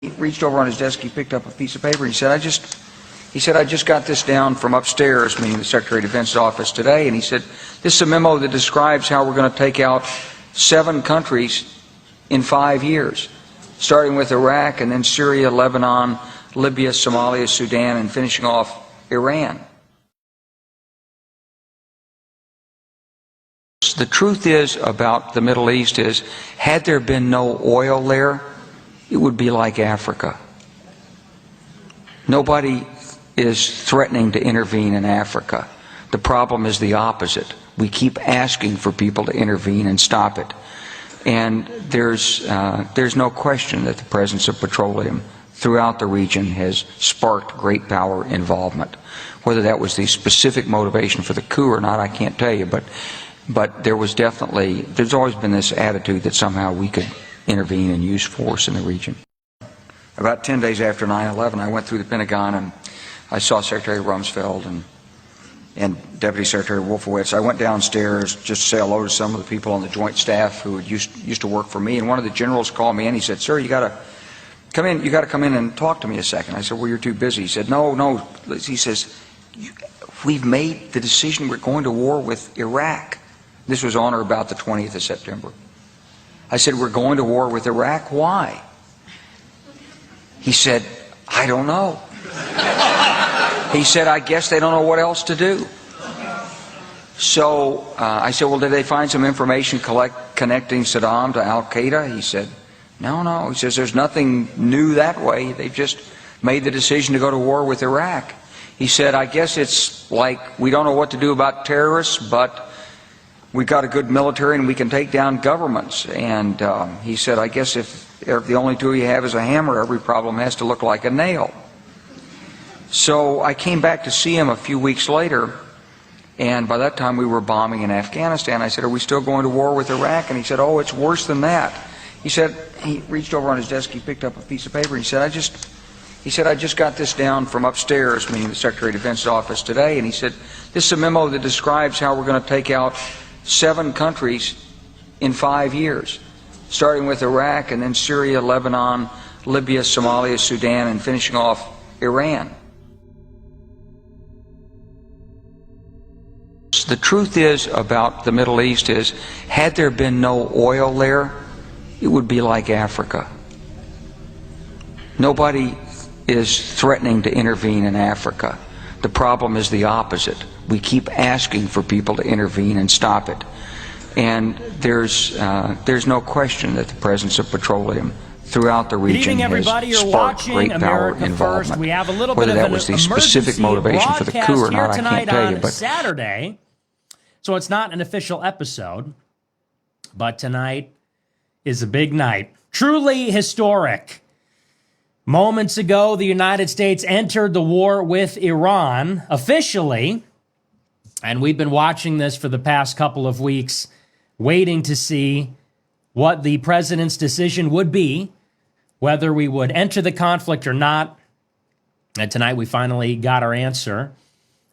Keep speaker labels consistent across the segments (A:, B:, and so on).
A: He reached over on his desk, he picked up a piece of paper, and he said, I just got this down from upstairs, meaning the Secretary of Defense's office today, and he said, this is a memo that describes how we're going to take out 7 countries in 5 years, starting with Iraq and then Syria, Lebanon, Libya, Somalia, Sudan, and finishing off Iran. The truth is about the Middle East is, had there been no oil there, it would be like Africa. Nobody is threatening to intervene in Africa. The problem is the opposite. We keep asking for people to intervene and stop it. And there's no question that the presence of petroleum throughout the region has sparked great power involvement. Whether that was the specific motivation for the coup or not, I can't tell you, but there's always been this attitude that somehow we could intervene and use force in the region. About 10 days after 9/11, I went through the Pentagon and I saw Secretary Rumsfeld and Deputy Secretary Wolfowitz. I went downstairs just to say hello to some of the people on the Joint Staff who used to work for me, and one of the generals called me and he said, "Sir, you got to come in and talk to me a second." I said, "Well, you're too busy." He said, No. He says, "We've made the decision. We're going to war with Iraq." This was on or about the 20th of September. I said, "We're going to war with Iraq. Why?" He said, "I don't know." He said, "I guess they don't know what else to do." So I said, "Well, did they find some information connecting Saddam to Al-Qaeda?" He said, No. He says, "There's nothing new that way. They've just made the decision to go to war with Iraq." He said, "I guess it's like we don't know what to do about terrorists, but we've got a good military and we can take down governments." And he said, "I guess if the only tool you have is a hammer, every problem has to look like a nail." So I came back to see him a few weeks later, and by that time we were bombing in Afghanistan. I said, "Are we still going to war with Iraq?" And he said, "Oh, it's worse than that." He reached over on his desk, he picked up a piece of paper, and he said, I just got this down from upstairs, meaning the Secretary of Defense's office today, and he said, this is a memo that describes how we're going to take out 7 countries in 5 years, starting with Iraq and then Syria, Lebanon, Libya, Somalia, Sudan, and finishing off Iran. The truth is about the Middle East is, had there been no oil there, it would be like Africa. Nobody is threatening to intervene in Africa. The problem is the opposite. We keep asking for people to intervene and stop it. And there's no question that the presence of petroleum throughout the region has sparked great power involvement.
B: We have a little
A: Whether
B: bit
A: that
B: of
A: was
B: an
A: the specific motivation for the coup or not, I can't tell you.
B: But Saturday, so it's not an official episode, but tonight is a big night. Truly historic. Moments ago, the United States entered the war with Iran officially, and we've been watching this for the past couple of weeks, waiting to see what the president's decision would be, whether we would enter the conflict or not. And tonight we finally got our answer.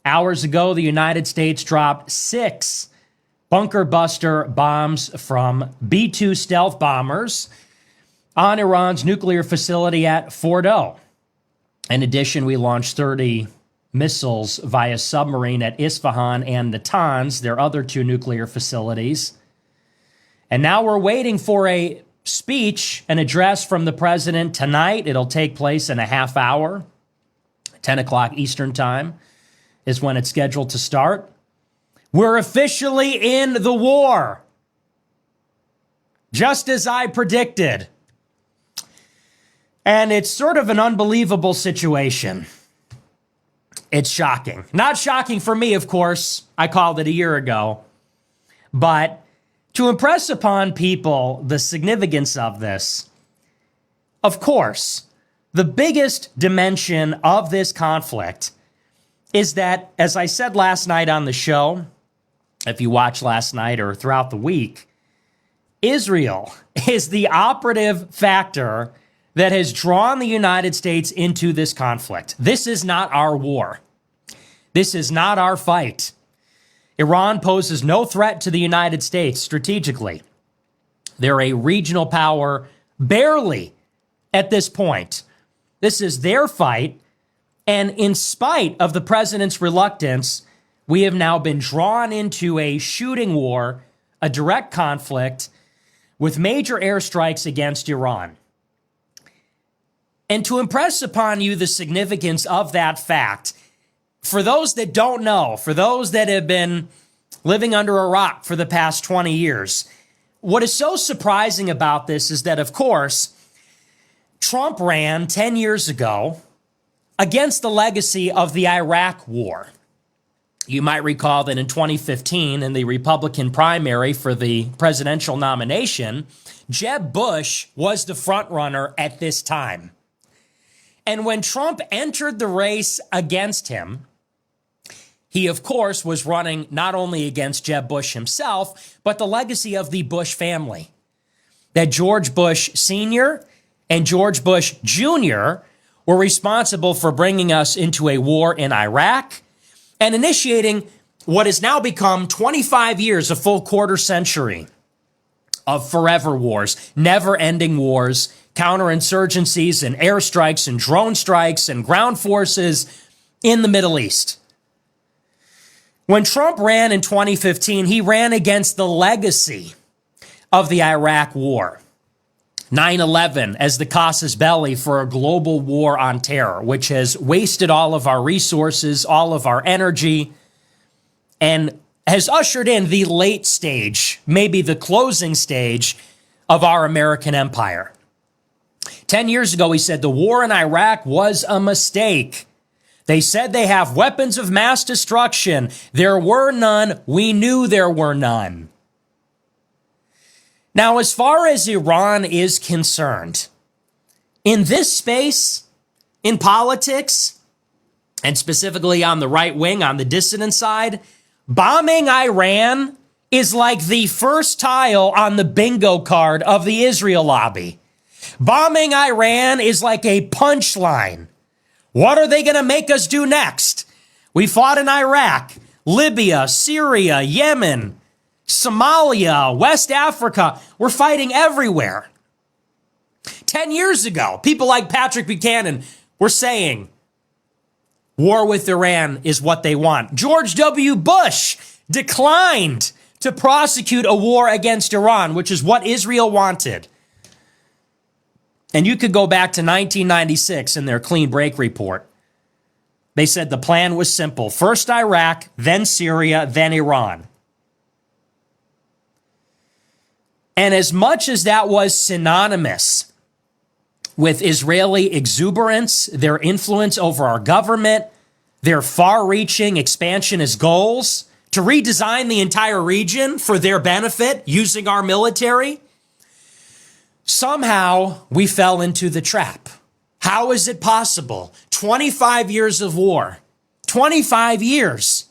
B: Hours ago, the United States dropped 6 bunker buster bombs from B-2 stealth bombers on Iran's nuclear facility at Fordo. In addition, we launched 30 missiles via submarine at Isfahan and Natanz, their other 2 nuclear facilities. And now we're waiting for a speech, an address from the president tonight. It'll take place in a half hour. 10 o'clock Eastern time is when it's scheduled to start. We're officially in the war, just as I predicted. And it's sort of an unbelievable situation. It's shocking. Not shocking for me, of course. I called it a year ago. But to impress upon people the significance of this, of course, the biggest dimension of this conflict is that, as I said last night on the show, if you watched last night or throughout the week, Israel is the operative factor that has drawn the United States into this conflict. This is not our war. This is not our fight. Iran poses no threat to the United States strategically. They're a regional power barely at this point. This is their fight. And in spite of the president's reluctance, we have now been drawn into a shooting war, a direct conflict with major airstrikes against Iran. And to impress upon you the significance of that fact, for those that don't know, for those that have been living under a rock for the past 20 years, what is so surprising about this is that, of course, Trump ran 10 years ago against the legacy of the Iraq War. You might recall that in 2015, in the Republican primary for the presidential nomination, Jeb Bush was the frontrunner at this time. And when Trump entered the race against him, he, of course, was running not only against Jeb Bush himself, but the legacy of the Bush family. That George Bush Sr. and George Bush Jr. were responsible for bringing us into a war in Iraq and initiating what has now become 25 years, a full quarter century of forever wars, never-ending wars, counterinsurgencies and airstrikes and drone strikes and ground forces in the Middle East. When Trump ran in 2015, he ran against the legacy of the Iraq War. 9/11 as the casus belli for a global war on terror, which has wasted all of our resources, all of our energy, and has ushered in the late stage, maybe the closing stage of our American empire. 10 years ago, he said the war in Iraq was a mistake. They said they have weapons of mass destruction. There were none. We knew there were none. Now, as far as Iran is concerned, in this space, in politics, and specifically on the right wing, on the dissident side, bombing Iran is like the first tile on the bingo card of the Israel lobby. Bombing Iran is like a punchline. What are they going to make us do next? We fought in Iraq, Libya, Syria, Yemen, Somalia, West Africa. We're fighting everywhere. 10 years ago, people like Patrick Buchanan were saying war with Iran is what they want. George W. Bush declined to prosecute a war against Iran, which is what Israel wanted. And you could go back to 1996 in their clean break report. They said the plan was simple. First Iraq, then Syria, then Iran. And as much as that was synonymous with Israeli exuberance, their influence over our government, their far-reaching expansionist goals to redesign the entire region for their benefit using our military, somehow we fell into the trap. How is it possible? 25 years of war, 25 years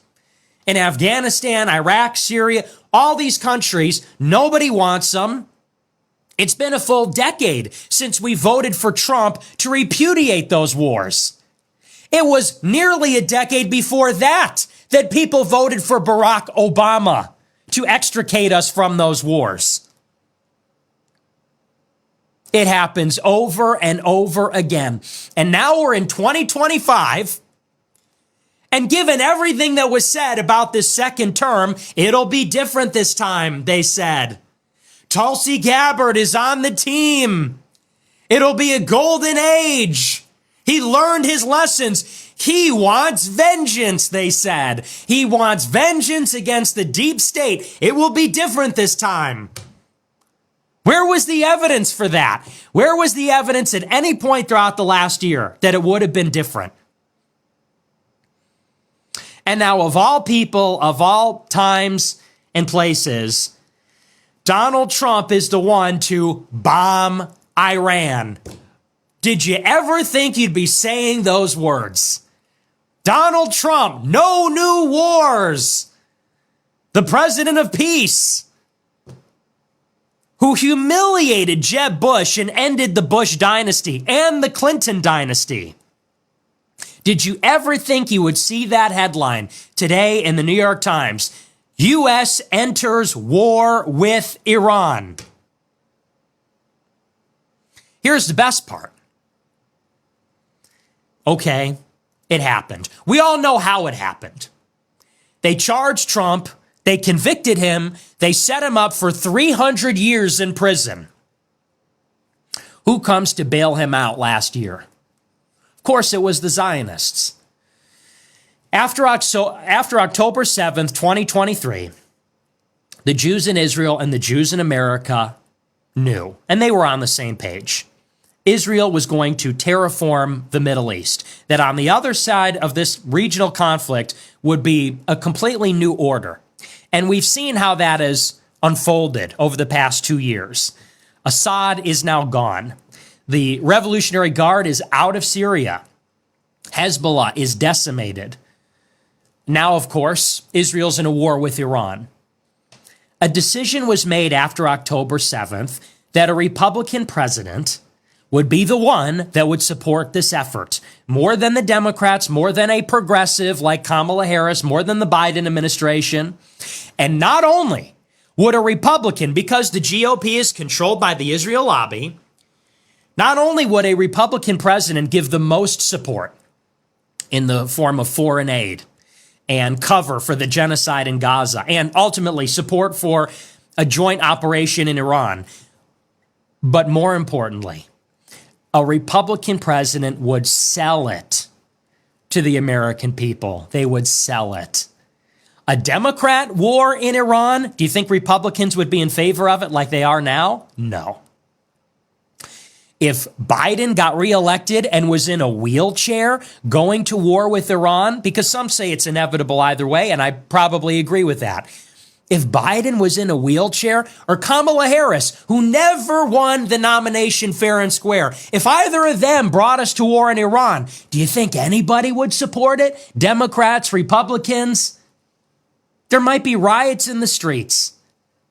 B: in Afghanistan, Iraq, Syria, all these countries, nobody wants them. It's been a full decade since we voted for Trump to repudiate those wars. It was nearly a decade before that people voted for Barack Obama to extricate us from those wars. It happens over and over again. And now we're in 2025. And given everything that was said about this second term, it'll be different this time, they said. Tulsi Gabbard is on the team. It'll be a golden age. He learned his lessons. He wants vengeance, they said. He wants vengeance against the deep state. It will be different this time. Where was the evidence for that? Where was the evidence at any point throughout the last year that it would have been different? And now, of all people, of all times and places, Donald Trump is the one to bomb Iran. Did you ever think you'd be saying those words? Donald Trump, no new wars. The president of peace, who humiliated Jeb Bush and ended the Bush dynasty and the Clinton dynasty. Did you ever think you would see that headline today in the New York Times? U.S. enters war with Iran. Here's the best part. Okay, it happened. We all know how it happened. They charged Trump, they convicted him, they set him up for 300 years in prison. Who comes to bail him out last year? Of course, it was the Zionists. After October 7th, 2023, the Jews in Israel and the Jews in America knew, and they were on the same page. Israel was going to terraform the Middle East, that on the other side of this regional conflict would be a completely new order. And we've seen how that has unfolded over the past 2 years. Assad is now gone. The Revolutionary Guard is out of Syria. Hezbollah is decimated. Now, of course, Israel's in a war with Iran. A decision was made after October 7th that a Republican president would be the one that would support this effort, more than the Democrats, more than a progressive like Kamala Harris, more than the Biden administration. And not only would a Republican, because the GOP is controlled by the Israel lobby, not only would a Republican president give the most support in the form of foreign aid and cover for the genocide in Gaza, and ultimately support for a joint operation in Iran, but more importantly, a Republican president would sell it to the American people. They would sell it. A Democrat war in Iran, do you think Republicans would be in favor of it like they are now? No. If Biden got reelected and was in a wheelchair going to war with Iran, because some say it's inevitable either way, and I probably agree with that. If Biden was in a wheelchair, or Kamala Harris, who never won the nomination fair and square, if either of them brought us to war in Iran, do you think anybody would support it? Democrats, Republicans? There might be riots in the streets.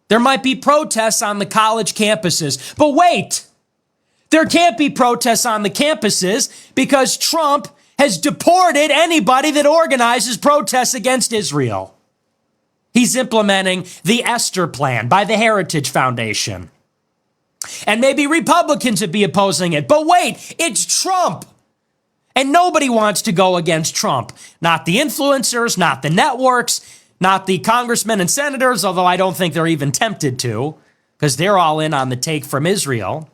B: There might be protests on the college campuses. But wait, there can't be protests on the campuses because Trump has deported anybody that organizes protests against Israel. He's implementing the Esther Plan by the Heritage Foundation. And maybe Republicans would be opposing it. But wait, it's Trump. And nobody wants to go against Trump. Not the influencers, not the networks, not the congressmen and senators, although I don't think they're even tempted to, because they're all in on the take from Israel.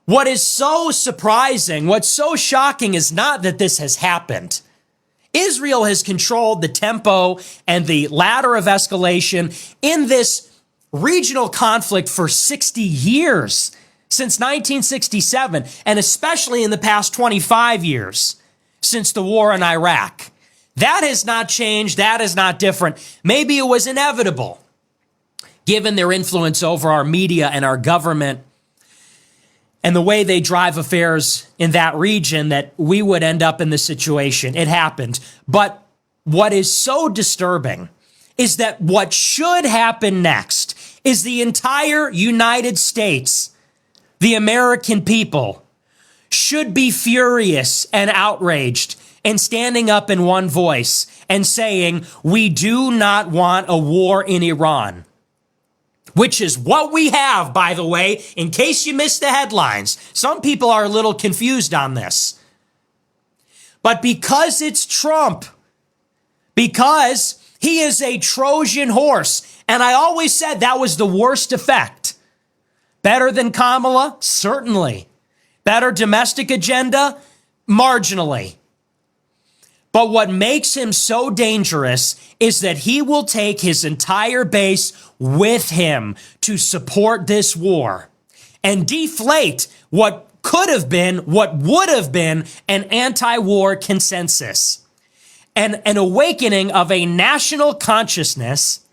B: What is so surprising, what's so shocking is not that this has happened. Israel has controlled the tempo and the ladder of escalation in this regional conflict for 60 years, since 1967, and especially in the past 25 years since the war in Iraq. That has not changed. That is not different. Maybe it was inevitable, given their influence over our media and our government and the way they drive affairs in that region, that we would end up in this situation. It happened. But what is so disturbing is that what should happen next is the entire United States, the American people, should be furious and outraged and standing up in one voice and saying, we do not want a war in Iran. Which is what we have, by the way, in case you missed the headlines. Some people are a little confused on this. But because it's Trump, because he is a Trojan horse, and I always said that was the worst effect. Better than Kamala? Certainly. Better domestic agenda? Marginally. But what makes him so dangerous is that he will take his entire base with him to support this war and deflate what could have been, what would have been an anti-war consensus and an awakening of a national consciousness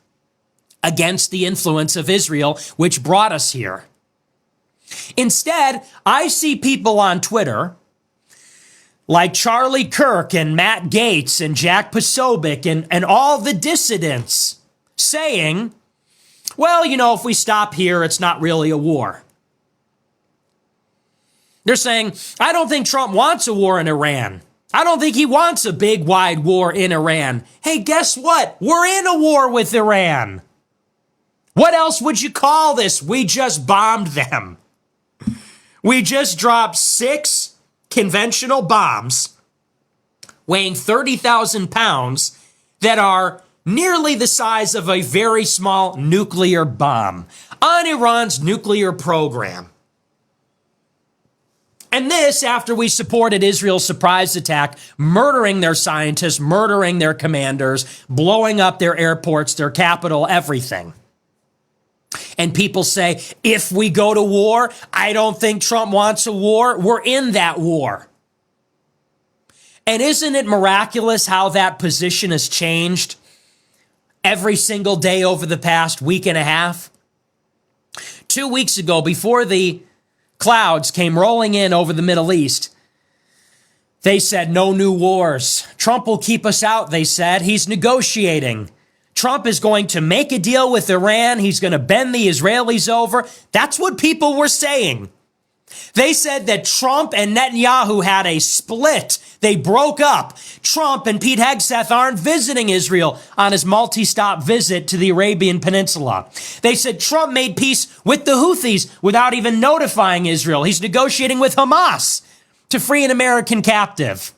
B: against the influence of Israel, which brought us here. Instead, I see people on Twitter like Charlie Kirk and Matt Gaetz and Jack Posobiec and all the dissidents saying, well, you know, if we stop here, it's not really a war. They're saying, I don't think Trump wants a war in Iran. I don't think he wants a big, wide war in Iran. Hey, guess what? We're in a war with Iran. What else would you call this? We just bombed them. We just dropped 6 conventional bombs weighing 30,000 pounds that are nearly the size of a very small nuclear bomb on Iran's nuclear program. And this after we supported Israel's surprise attack, murdering their scientists, murdering their commanders, blowing up their airports, their capital, everything. And people say, if we go to war, I don't think Trump wants a war. We're in that war. And isn't it miraculous how that position has changed every single day over the past week and a half? 2 weeks ago, before the clouds came rolling in over the Middle East, they said no new wars. Trump will keep us out, they said. He's negotiating. Trump is going to make a deal with Iran. He's going to bend the Israelis over. That's what people were saying. They said that Trump and Netanyahu had a split. They broke up. Trump and Pete Hegseth aren't visiting Israel on his multi-stop visit to the Arabian Peninsula. They said Trump made peace with the Houthis without even notifying Israel. He's negotiating with Hamas to free an American captive.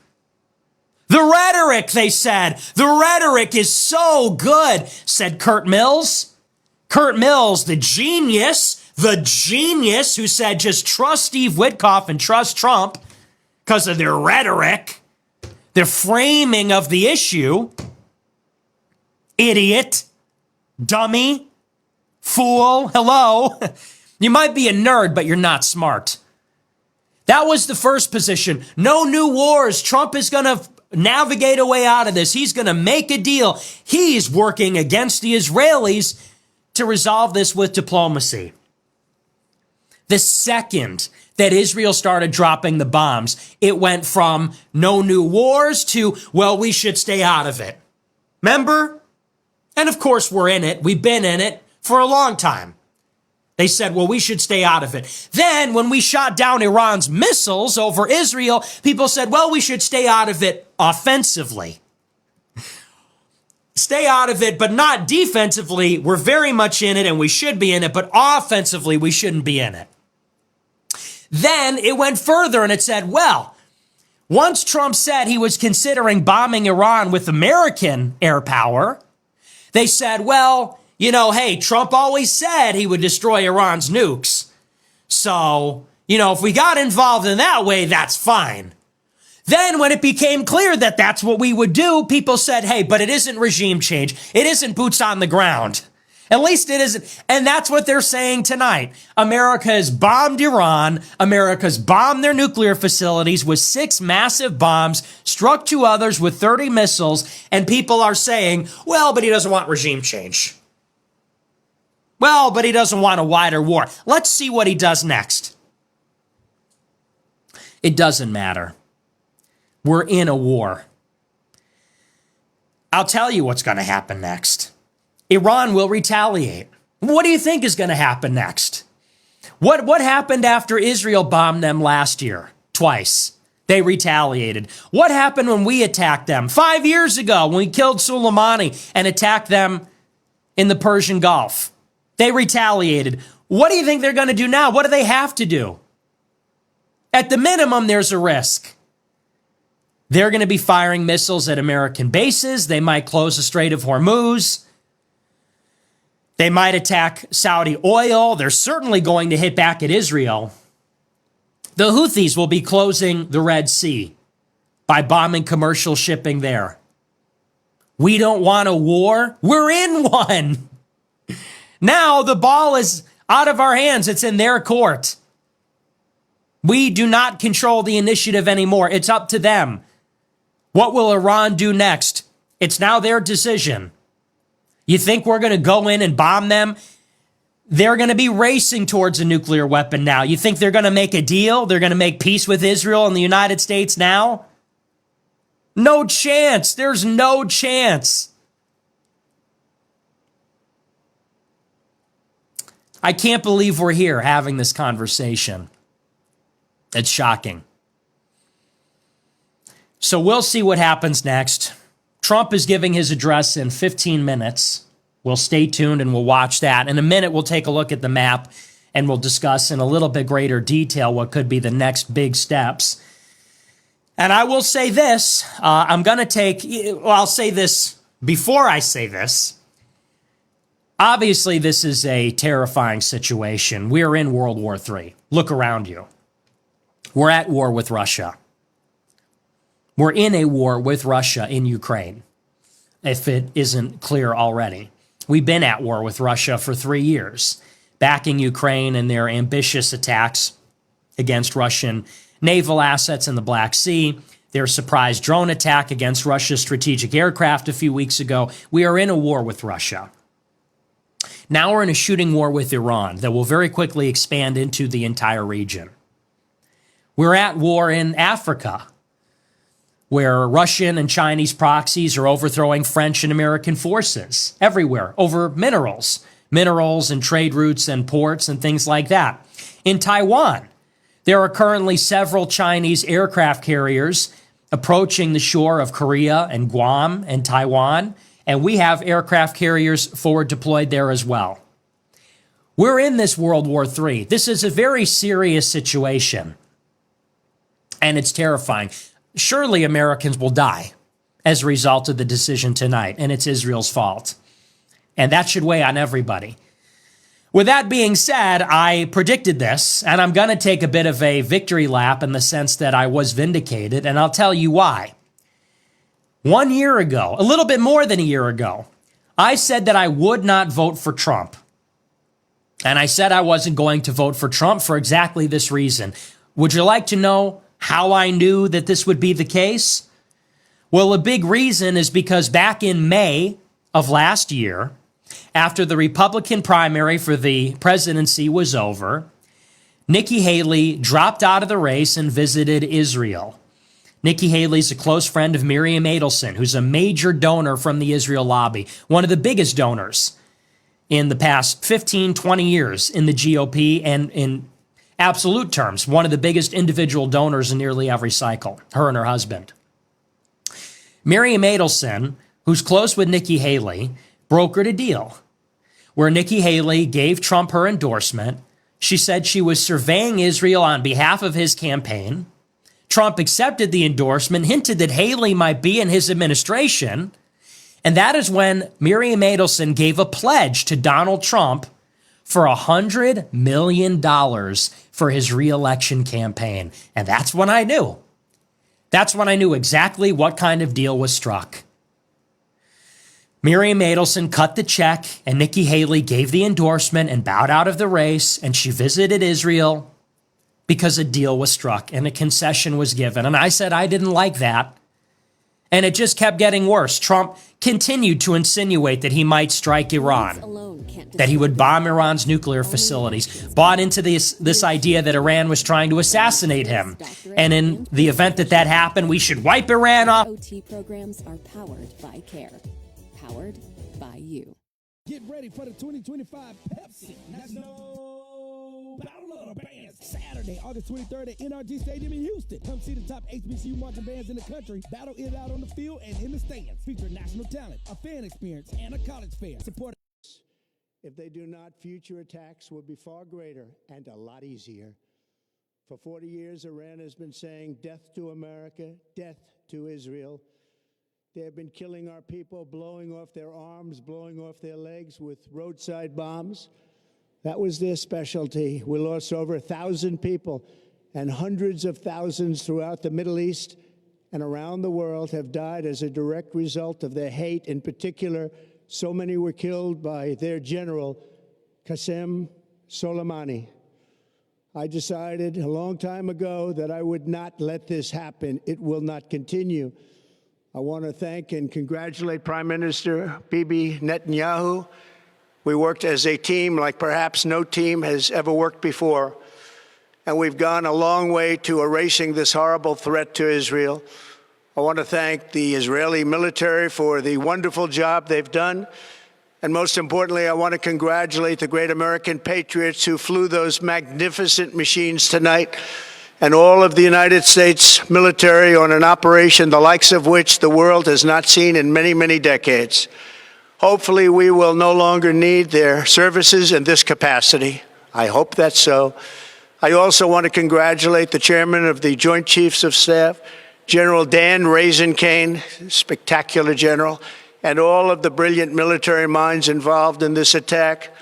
B: The rhetoric, they said, the rhetoric is so good, said Kurt Mills. Kurt Mills, the genius who said just trust Steve Witkoff and trust Trump because of their rhetoric, their framing of the issue. Idiot, dummy, fool, hello. You might be a nerd, but you're not smart. That was the first position. No new wars. Trump is going to navigate a way out of this. He's going to make a deal. He's working against the Israelis to resolve this with diplomacy. The second that Israel started dropping the bombs, it went from no new wars to, well, we should stay out of it. Remember? And of course, we're in it. We've been in it for a long time. They said, well, we should stay out of it. Then when we shot down Iran's missiles over Israel, people said, well, we should stay out of it offensively. Stay out of it, but not defensively. We're very much in it and we should be in it, but offensively, we shouldn't be in it. Then it went further and it said, well, once Trump said he was considering bombing Iran with American air power, they said, well, you know, hey, Trump always said he would destroy Iran's nukes. So, you know, if we got involved in that way, that's fine. Then when it became clear that that's what we would do, people said, hey, but it isn't regime change. It isn't boots on the ground. At least it isn't. And that's what they're saying tonight. America has bombed Iran. America's bombed their nuclear facilities with 6 massive bombs, struck 2 others with 30 missiles. And people are saying, well, but he doesn't want regime change. Well, but he doesn't want a wider war. Let's see what he does next. It doesn't matter. We're in a war. I'll tell you what's going to happen next. Iran will retaliate. What do you think is going to happen next? What happened after Israel bombed them last year? Twice. They retaliated. What happened when we attacked them 5 years ago when we killed Soleimani and attacked them in the Persian Gulf? They retaliated. What do you think they're going to do now? What do they have to do? At the minimum, there's a risk. They're going to be firing missiles at American bases. They might close the Strait of Hormuz. They might attack Saudi oil. They're certainly going to hit back at Israel. The Houthis will be closing the Red Sea by bombing commercial shipping there. We don't want a war. We're in one. Now the ball is out of our hands. It's in their court. We do not control the initiative anymore. It's up to them. What will Iran do next? It's now their decision. You think we're going to go in and bomb them? They're going to be racing towards a nuclear weapon now. You think they're going to make a deal? They're going to make peace with Israel and the United States now? No chance. There's no chance. I can't believe we're here having this conversation. It's shocking. So we'll see what happens next. Trump is giving his address in 15 minutes. We'll stay tuned and we'll watch that. In a minute, we'll take a look at the map and we'll discuss in a little bit greater detail what could be the next big steps. And I will say this, I'll say this before I say this. Obviously, this is a terrifying situation. We're in World War III. Look around you. We're at war with Russia. We're in a war with Russia in Ukraine, if it isn't clear already. We've been at war with Russia for 3 years, backing Ukraine in their ambitious attacks against Russian naval assets in the Black Sea, their surprise drone attack against Russia's strategic aircraft a few weeks ago. We are in a war with Russia. Now we're in a shooting war with Iran that will very quickly expand into the entire region. We're at war in Africa, where Russian and Chinese proxies are overthrowing French and American forces everywhere over minerals and trade routes and ports and things like that. In Taiwan, there are currently several Chinese aircraft carriers approaching the shore of Korea and Guam and Taiwan, and we have aircraft carriers forward deployed there as well. We're in this World War III. This is a very serious situation, and it's terrifying. Surely Americans will die as a result of the decision tonight, and it's Israel's fault. And that should weigh on everybody. With that being said, I predicted this, and I'm going to take a bit of a victory lap in the sense that I was vindicated, and I'll tell you why. 1 year ago, a little bit more than a year ago, I said that I would not vote for Trump. And I said I wasn't going to vote for Trump for exactly this reason. Would you like to know how I knew that this would be the case? Well, a big reason is because back in May of last year, after the Republican primary for the presidency was over, Nikki Haley dropped out of the race and visited Israel. Nikki Haley's a close friend of Miriam Adelson, who's a major donor from the Israel lobby, one of the biggest donors in the past 15, 20 years in the GOP, and in absolute terms, one of the biggest individual donors in nearly every cycle, her and her husband. Miriam Adelson, who's close with Nikki Haley, brokered a deal where Nikki Haley gave Trump her endorsement. She said she was surveying Israel on behalf of his campaign. Trump accepted the endorsement, hinted that Haley might be in his administration, and that is when Miriam Adelson gave a pledge to Donald Trump for $100 million for his reelection campaign. And that's when I knew. That's when I knew exactly what kind of deal was struck. Miriam Adelson cut the check, and Nikki Haley gave the endorsement and bowed out of the race, and she visited Israel because a deal was struck and a concession was given. And I said I didn't like that. And it just kept getting worse. Trump continued to insinuate that he might strike Iran, that he would bomb Iran's nuclear facilities, bought into this idea that Iran was trying to assassinate him. And in the event that that happened, we should wipe Iran off.
C: OT programs are powered by CARE. Powered by you.
D: Get ready for the 2025 Pepsi National Battle of the Bands. Saturday, August 23rd at NRG Stadium in Houston. Come see the top HBCU marching bands in the country battle it out on the field and in the stands. Feature national talent, a fan experience, and a college fair. Support.
E: If they do not, future attacks will be far greater and a lot easier. For 40 years, Iran has been saying death to America, death to Israel. They have been killing our people, blowing off their arms, blowing off their legs with roadside bombs. That was their specialty. We lost over 1,000 people, and hundreds of thousands throughout the Middle East and around the world have died as a direct result of their hate. In particular, so many were killed by their general, Qasem Soleimani. I decided a long time ago that I would not let this happen. It will not continue. I want to thank and congratulate Prime Minister Bibi Netanyahu. We worked as a team like perhaps no team has ever worked before. And we've gone a long way to erasing this horrible threat to Israel. I want to thank the Israeli military for the wonderful job they've done. And most importantly, I want to congratulate the great American patriots who flew those magnificent machines tonight, and all of the United States military on an operation the likes of which the world has not seen in many, many decades. Hopefully, we will no longer need their services in this capacity. I hope that's so. I also want to congratulate the chairman of the Joint Chiefs of Staff, General Dan Raisin Kane, spectacular general, and all of the brilliant military minds involved in this attack.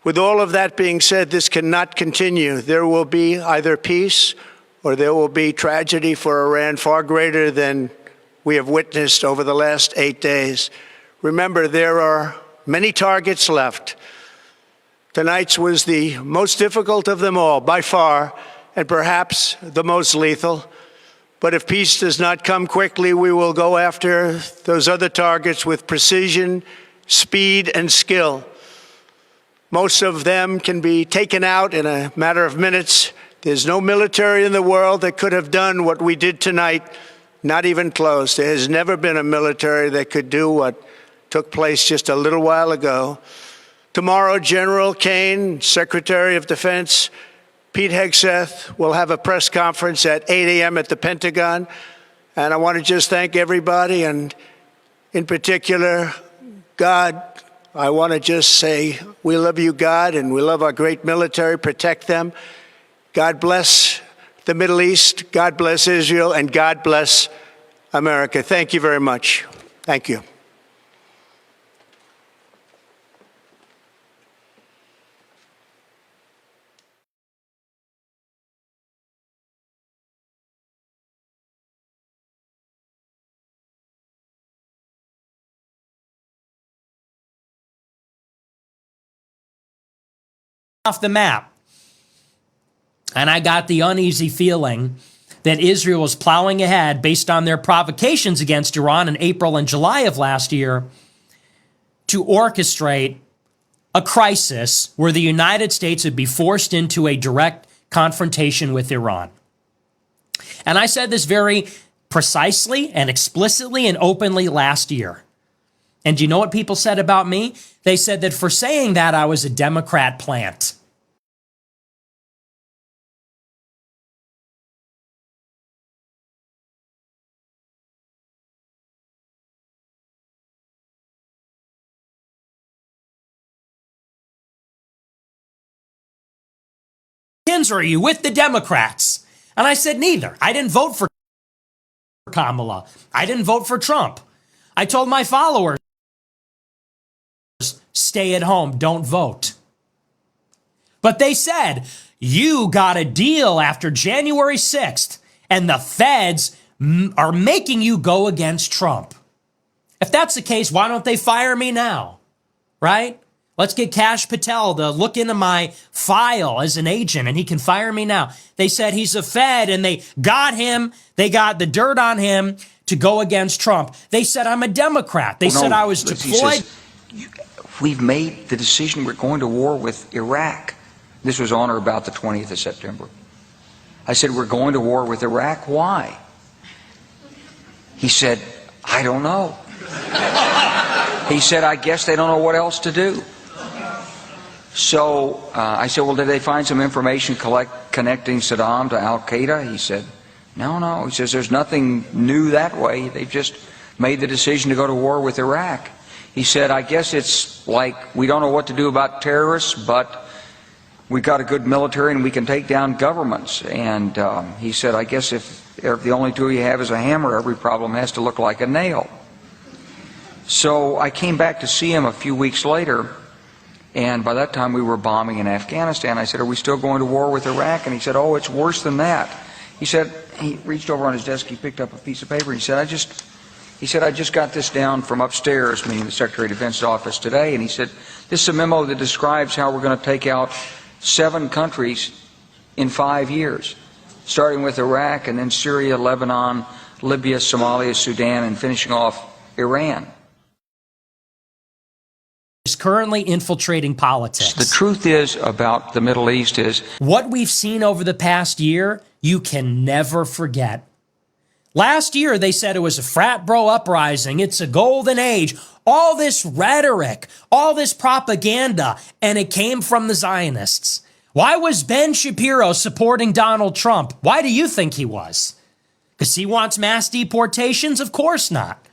E: With all of that being said, this cannot continue. There will be either peace or there will be tragedy for Iran far greater than we have witnessed over the last 8 days. Remember, there are many targets left. Tonight's was the most difficult of them all, by far, and perhaps the most lethal. But if peace does not come quickly, we will go after those other targets with precision, speed, and skill. Most of them can be taken out in a matter of minutes. There's no military in the world that could have done what we did tonight, not even close. There has never been a military that could do what took place just a little while ago. Tomorrow, General Kane, Secretary of Defense, Pete Hegseth will have a press conference at 8 a.m. at the Pentagon. And I want to just thank everybody, and in particular, God. I want to just say we love you, God, and we love our great military. Protect them. God bless the Middle East. God bless Israel. And God bless America. Thank you very much. Thank you.
B: Off the map. And I got the uneasy feeling that Israel was plowing ahead based on their provocations against Iran in April and July of last year to orchestrate a crisis where the United States would be forced into a direct confrontation with Iran. And I said this very precisely and explicitly and openly last year. And do you know what people said about me? They said that for saying that, I was a Democrat plant. Are you with the Democrats? And I said neither. I didn't vote for Kamala. I didn't vote for Trump. I told my followers, stay at home, don't vote. But they said, you got a deal after January 6th, and the feds are making you go against Trump. If that's the case, why don't they fire me now? Right? Let's get Kash Patel to look into my file as an agent, and he can fire me now. They said he's a Fed, and they got him. They got the dirt on him to go against Trump. They said I'm a Democrat. They said I was deployed.
A: We've made the decision we're going to war with Iraq. This was on or about the 20th of September. I said, we're going to war with Iraq. Why? He said, I don't know. He said, I guess they don't know what else to do. So I said, well, did they find some information connecting Saddam to al-Qaeda? He said, no. He says, there's nothing new that way. They've just made the decision to go to war with Iraq. He said, I guess it's like we don't know what to do about terrorists, but we've got a good military and we can take down governments. And he said, I guess if the only tool you have is a hammer, every problem has to look like a nail. So I came back to see him a few weeks later, and by that time we were bombing in Afghanistan. I said, are we still going to war with Iraq? And he said, oh, it's worse than that. He said, he reached over on his desk, he picked up a piece of paper, he said, I just got this down from upstairs, meaning the Secretary of Defense's office today, and he said, this is a memo that describes how we're going to take out 7 countries in 5 years, starting with Iraq and then Syria, Lebanon, Libya, Somalia, Sudan, and finishing off Iran.
B: Is currently infiltrating politics.
A: The truth is about the Middle East is
B: what we've seen over the past year, you can never forget. Last year, they said it was a frat bro uprising. It's a golden age. All this rhetoric, all this propaganda, and it came from the Zionists. Why was Ben Shapiro supporting Donald Trump? Why do you think he was? Because he wants mass deportations? Of course not.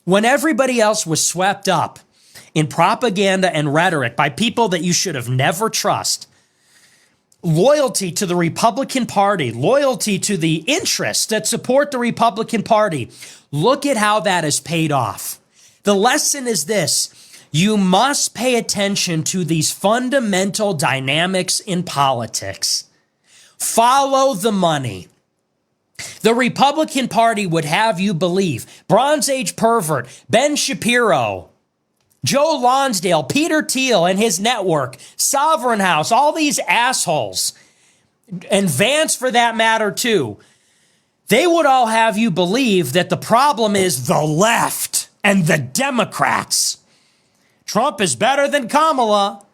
B: When everybody else was swept up in propaganda and rhetoric by people that you should have never trusted. Loyalty to the Republican Party, loyalty to the interests that support the Republican Party. Look at how that has paid off. The lesson is this: you must pay attention to these fundamental dynamics in politics. Follow the money. The Republican Party would have you believe Bronze Age pervert, Ben Shapiro, Joe Lonsdale, Peter Thiel and his network, Sovereign House, all these assholes, and Vance for that matter too, they would all have you believe that the problem is the left and the Democrats. Trump is better than Kamala.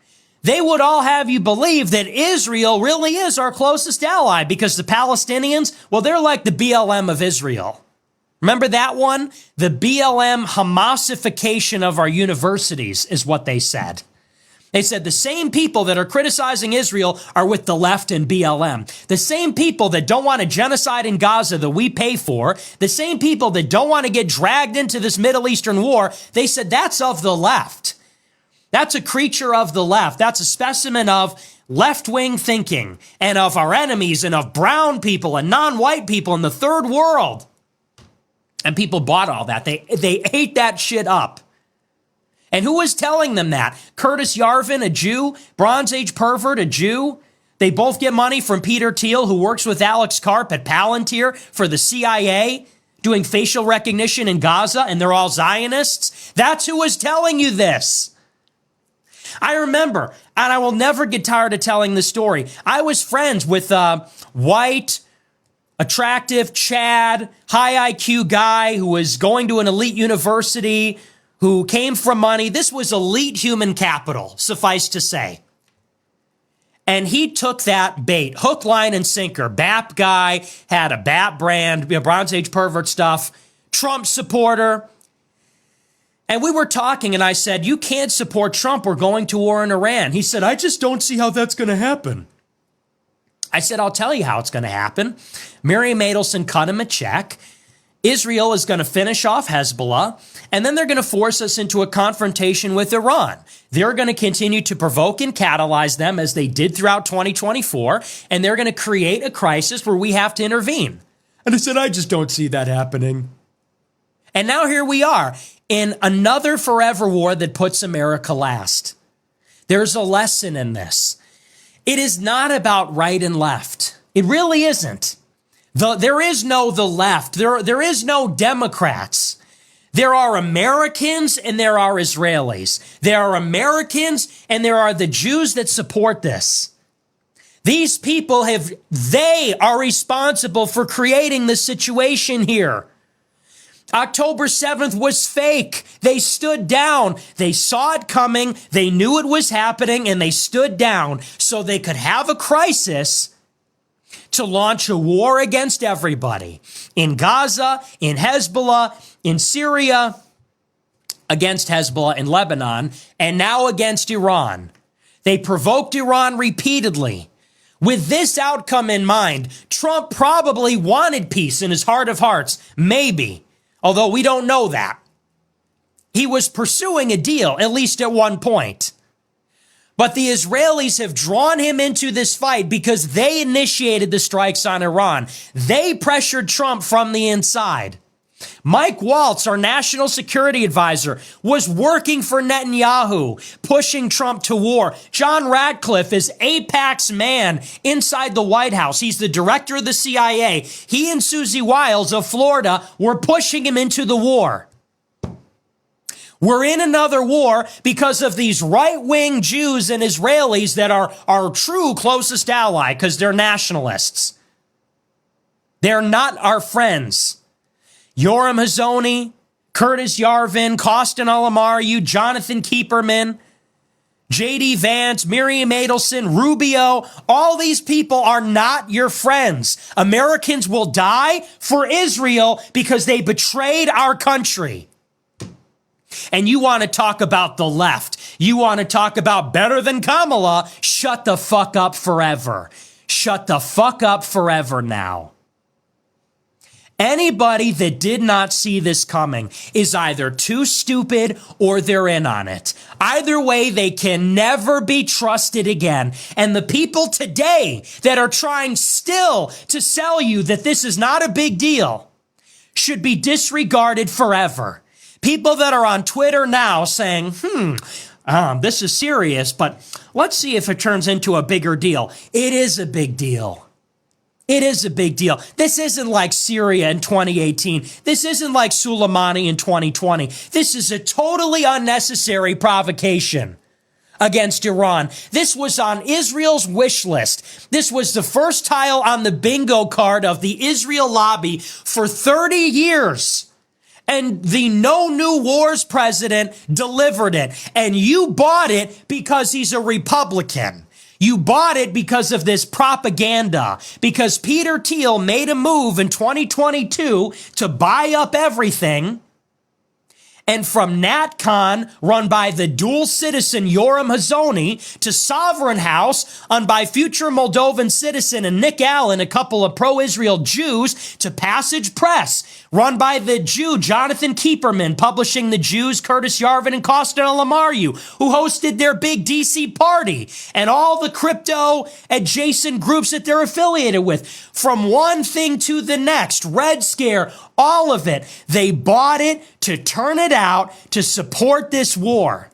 B: They would all have you believe that Israel really is our closest ally because the Palestinians, well, they're like the BLM of Israel. Remember that one? The BLM Hamasification of our universities is what they said. They said the same people that are criticizing Israel are with the left and BLM. The same people that don't want a genocide in Gaza that we pay for, the same people that don't want to get dragged into this Middle Eastern war, they said that's of the left. That's a creature of the left. That's a specimen of left-wing thinking and of our enemies and of brown people and non-white people in the third world. And people bought all that. They ate that shit up. And who was telling them that? Curtis Yarvin, a Jew, Bronze Age pervert, a Jew. They both get money from Peter Thiel, who works with Alex Karp at Palantir for the CIA, doing facial recognition in Gaza, and they're all Zionists. That's who was telling you this. I remember, and I will never get tired of telling this story, I was friends with white, attractive Chad, high IQ guy who was going to an elite university, who came from money. This was elite human capital, suffice to say. And he took that bait, hook, line, and sinker. BAP guy, had a BAP brand, Bronze Age pervert stuff, Trump supporter. And we were talking, and I said, you can't support Trump. We're going to war in Iran. He said, I just don't see how that's going to happen. I said, I'll tell you how it's going to happen. Miriam Adelson cut him a check. Israel is going to finish off Hezbollah, and then they're going to force us into a confrontation with Iran. They're going to continue to provoke and catalyze them as they did throughout 2024, and they're going to create a crisis where we have to intervene. And I said, I just don't see that happening. And now here we are in another forever war that puts America last. There's a lesson in this. It is not about right and left. It really isn't. There is no the left. There is no Democrats. There are Americans and there are Israelis. There are Americans and there are the Jews that support this. These people they are responsible for creating the situation here. October 7th was fake. They stood down. They saw it coming. They knew it was happening and they stood down so they could have a crisis to launch a war against everybody in Gaza, in Hezbollah, in Syria, against Hezbollah in Lebanon, and now against Iran. They provoked Iran repeatedly. With this outcome in mind, Trump probably wanted peace in his heart of hearts, maybe. Although we don't know that. He was pursuing a deal, at least at one point. But the Israelis have drawn him into this fight because they initiated the strikes on Iran. They pressured Trump from the inside. Mike Waltz, our national security advisor, was working for Netanyahu, pushing Trump to war. John Ratcliffe is AIPAC's man inside the White House. He's the director of the CIA. He and Susie Wiles of Florida were pushing him into the war. We're in another war because of these right-wing Jews and Israelis that are our true closest ally because they're nationalists. They're not our friends. Yoram Hazony, Curtis Yarvin, Costin Alamaru, Jonathan Keeperman, J.D. Vance, Miriam Adelson, Rubio, all these people are not your friends. Americans will die for Israel because they betrayed our country. And you want to talk about the left. You want to talk about better than Kamala. Shut the fuck up forever. Shut the fuck up forever now. Anybody that did not see this coming is either too stupid or they're in on it. Either way, they can never be trusted again. And the people today that are trying still to sell you that this is not a big deal should be disregarded forever. People that are on Twitter now saying, this is serious, but let's see if it turns into a bigger deal. It is a big deal. It is a big deal. This isn't like Syria in 2018. This isn't like Soleimani in 2020. This is a totally unnecessary provocation against Iran. This was on Israel's wish list. This was the first tile on the bingo card of the Israel lobby for 30 years. And the No New Wars president delivered it. And you bought it because he's a Republican. You bought it because of this propaganda, because Peter Thiel made a move in 2022 to buy up everything. And from NatCon, run by the dual citizen Yoram Hazony, to Sovereign House, run by future Moldovan citizen and Nick Allen, a couple of pro-Israel Jews, to Passage Press, run by the Jew Jonathan Kieperman, publishing The Jews, Curtis Yarvin and Costin Lamariu, who hosted their big DC party, and all the crypto adjacent groups that they're affiliated with. From one thing to the next, Red Scare, all of it. They bought it to turn it out to support this war.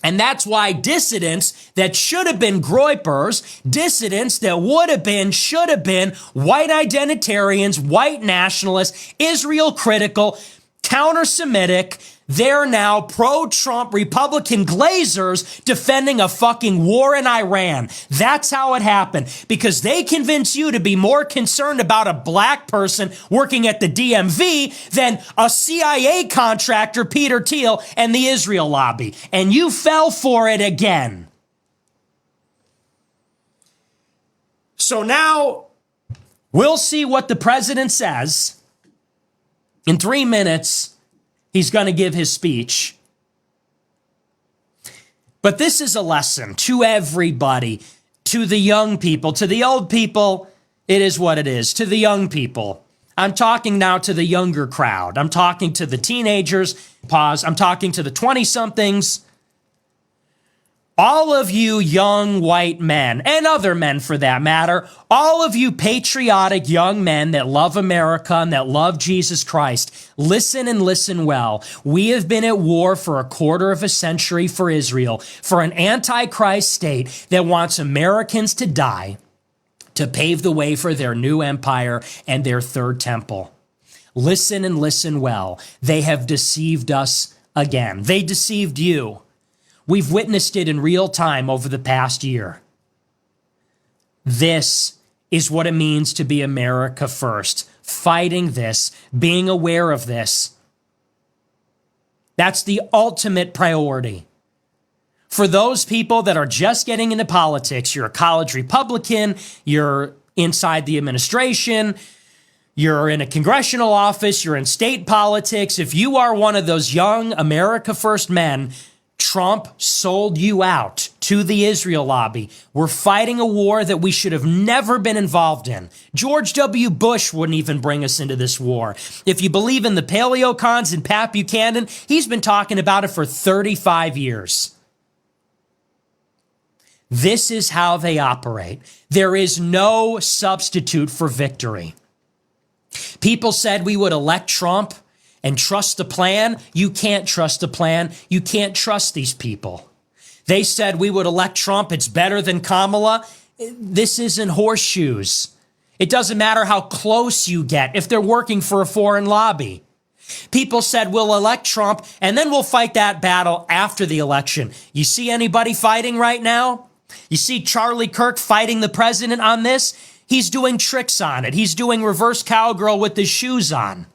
B: And that's why dissidents that should have been Groypers, dissidents that would have been, should have been, white identitarians, white nationalists, Israel critical, counter-Semitic, they're now pro-Trump Republican glazers defending a fucking war in Iran. That's how it happened. Because they convince you to be more concerned about a black person working at the DMV than a CIA contractor, Peter Thiel, and the Israel lobby. And you fell for it again. So now we'll see what the president says. In 3 minutes, he's going to give his speech. But this is a lesson to everybody, to the young people, to the old people. It is what it is. To the young people. I'm talking now to the younger crowd. I'm talking to the teenagers. Pause. I'm talking to the 20-somethings. All of you young white men, and other men for that matter, all of you patriotic young men that love America and that love Jesus Christ, listen and listen well. We have been at war for a quarter of a century for Israel, for an antichrist state that wants Americans to die to pave the way for their new empire and their third temple. Listen and listen well. They have deceived us again. They deceived you. We've witnessed it in real time over the past year. This is what it means to be America first. Fighting this, being aware of this. That's the ultimate priority. For those people that are just getting into politics, you're a college Republican, you're inside the administration, you're in a congressional office, you're in state politics. If you are one of those young America first men, Trump sold you out to the Israel lobby. We're fighting a war that we should have never been involved in. George W. Bush wouldn't even bring us into this war. If you believe in the paleocons and Pat Buchanan, he's been talking about it for 35 years. This is how they operate. There is no substitute for victory. People said we would elect Trump and trust the plan. You can't trust the plan. You can't trust these people. They said we would elect Trump. It's better than Kamala. This isn't horseshoes. It doesn't matter how close you get if they're working for a foreign lobby. People said we'll elect Trump and then we'll fight that battle after the election. You see anybody fighting right now? You see Charlie Kirk fighting the president on this? He's doing tricks on it. He's doing reverse cowgirl with his shoes on.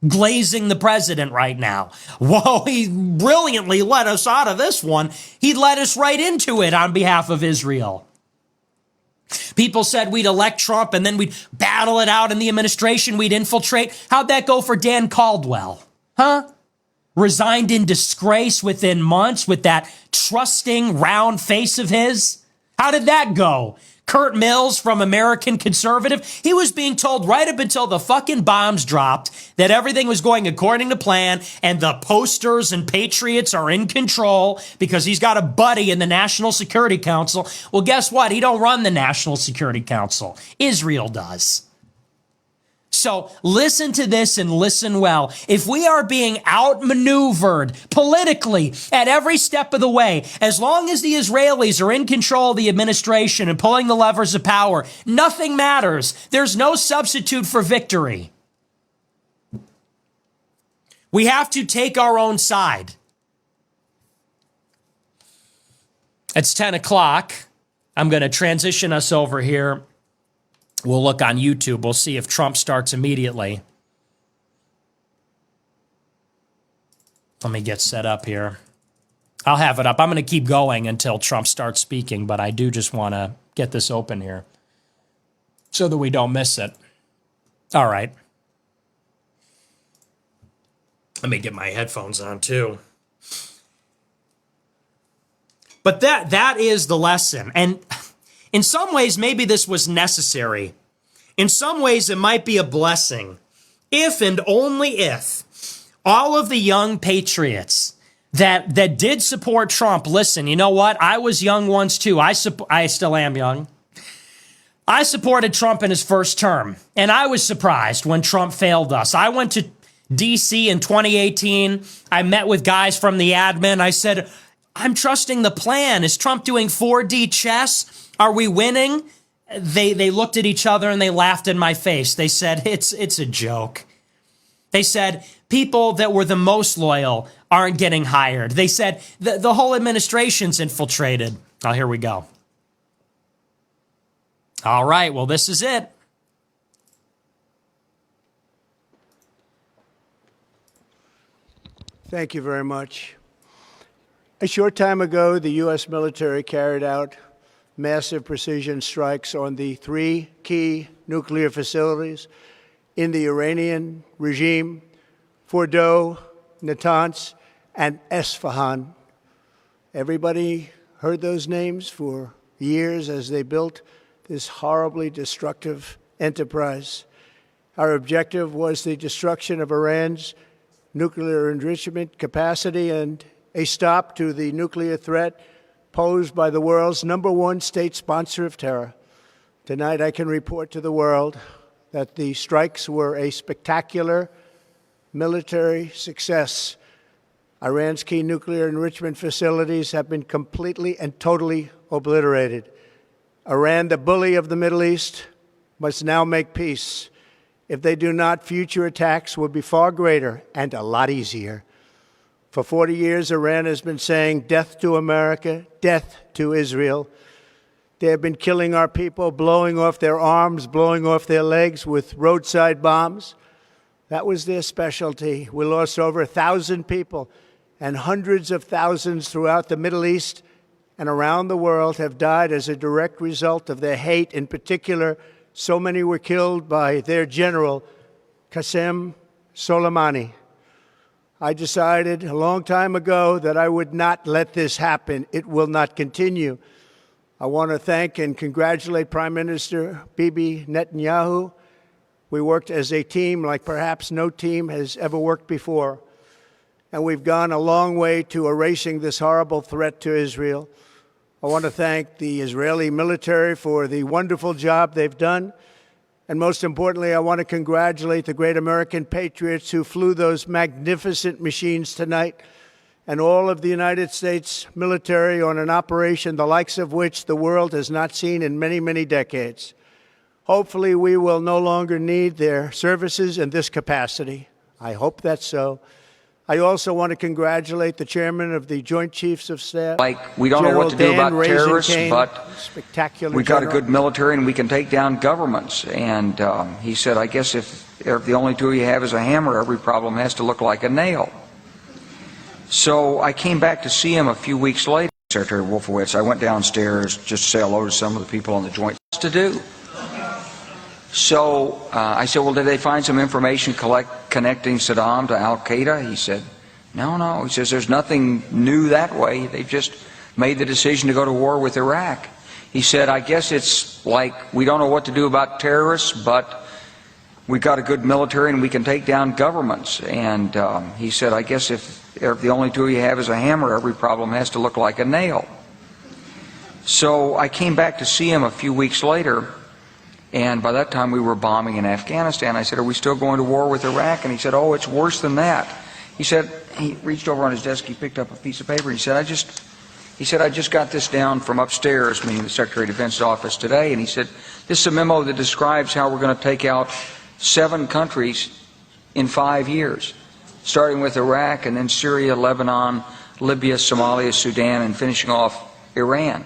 B: Glazing the president right now. Whoa, he brilliantly let us out of this one. He led us right into it on behalf of Israel. People said we'd elect Trump and then we'd battle it out in the administration. We'd infiltrate. How'd that go for Dan Caldwell? Huh? Resigned in disgrace within months with that trusting round face of his. How did that go? Kurt Mills from American Conservative, he was being told right up until the fucking bombs dropped that everything was going according to plan and the posters and patriots are in control because he's got a buddy in the National Security Council. Well, guess what? He don't run the National Security Council. Israel does. So listen to this and listen well. If we are being outmaneuvered politically at every step of the way, as long as the Israelis are in control of the administration and pulling the levers of power, nothing matters. There's no substitute for victory. We have to take our own side. It's 10 o'clock. I'm going to transition us over here. We'll look on YouTube. We'll see if Trump starts immediately. Let me get set up here. I'll have it up. I'm going to keep going until Trump starts speaking, but I do just want to get this open here so that we don't miss it. All right. Let me get my headphones on too. But that is the lesson. And in some ways, maybe this was necessary. In some ways, it might be a blessing. If and only if all of the young patriots that did support Trump, listen, you know what? I was young once too. I still am young. I supported Trump in his first term, and I was surprised when Trump failed us. I went to D.C. in 2018. I met with guys from the admin. I said, I'm trusting the plan. Is Trump doing 4D chess? Are we winning? They looked at each other and they laughed in my face. They said, it's a joke. They said, people that were the most loyal aren't getting hired. They said, the whole administration's infiltrated. Oh, here we go. All right, well, this is it.
E: Thank you very much. A short time ago, the U.S. military carried out massive precision strikes on the 3 key nuclear facilities in the Iranian regime, Fordow, Natanz, and Esfahan. Everybody heard those names for years as they built this horribly destructive enterprise. Our objective was the destruction of Iran's nuclear enrichment capacity and a stop to the nuclear threat posed by the world's #1 state sponsor of terror. Tonight, I can report to the world that the strikes were a spectacular military success. Iran's key nuclear enrichment facilities have been completely and totally obliterated. Iran, the bully of the Middle East, must now make peace. If they do not, future attacks will be far greater and a lot easier. For 40 years, Iran has been saying, death to America, death to Israel. They have been killing our people, blowing off their arms, blowing off their legs with roadside bombs. That was their specialty. We lost over 1,000 people, and hundreds of thousands throughout the Middle East and around the world have died as a direct result of their hate. In particular, so many were killed by their general, Qasem Soleimani. I decided a long time ago that I would not let this happen. It will not continue. I want to thank and congratulate Prime Minister Bibi Netanyahu. We worked as a team like perhaps no team has ever worked before. And we've gone a long way to erasing this horrible threat to Israel. I want to thank the Israeli military for the wonderful job they've done. And most importantly, I want to congratulate the great American patriots who flew those magnificent machines tonight, and all of the United States military on an operation the likes of which the world has not seen in many, many decades. Hopefully, we will no longer need their services in this capacity. I hope that's so. I also want to congratulate the chairman of the Joint Chiefs of Staff.
A: We don't know what to do about terrorists,
E: Kane,
A: but
E: spectacular
A: we've got a
E: general.
A: good military and we can take down governments. And he said, I guess if the only tool you have is a hammer, every problem has to look like a nail. So I came back to see him a few weeks later, Secretary Wolfowitz. I went downstairs just to say hello to some of the people on the Joint to do. So I said, well, did they find some information connecting Saddam to Al-Qaeda? He said, no. He says, there's nothing new that way. They just made the decision to go to war with Iraq. He said, I guess it's like we don't know what to do about terrorists, but we got a good military and we can take down governments. And he said, I guess if the only tool you have is a hammer, every problem has to look like a nail. So I came back to see him a few weeks later, and by that time we were bombing in Afghanistan. I said, are we still going to war with Iraq? And he said, oh, it's worse than that. He said, he reached over on his desk, he picked up a piece of paper, and he said, I just got this down from upstairs, meaning the Secretary of Defense's office today, and he said, this is a memo that describes how we're going to take out 7 countries in 5 years, starting with Iraq and then Syria, Lebanon, Libya, Somalia, Sudan, and finishing off Iran.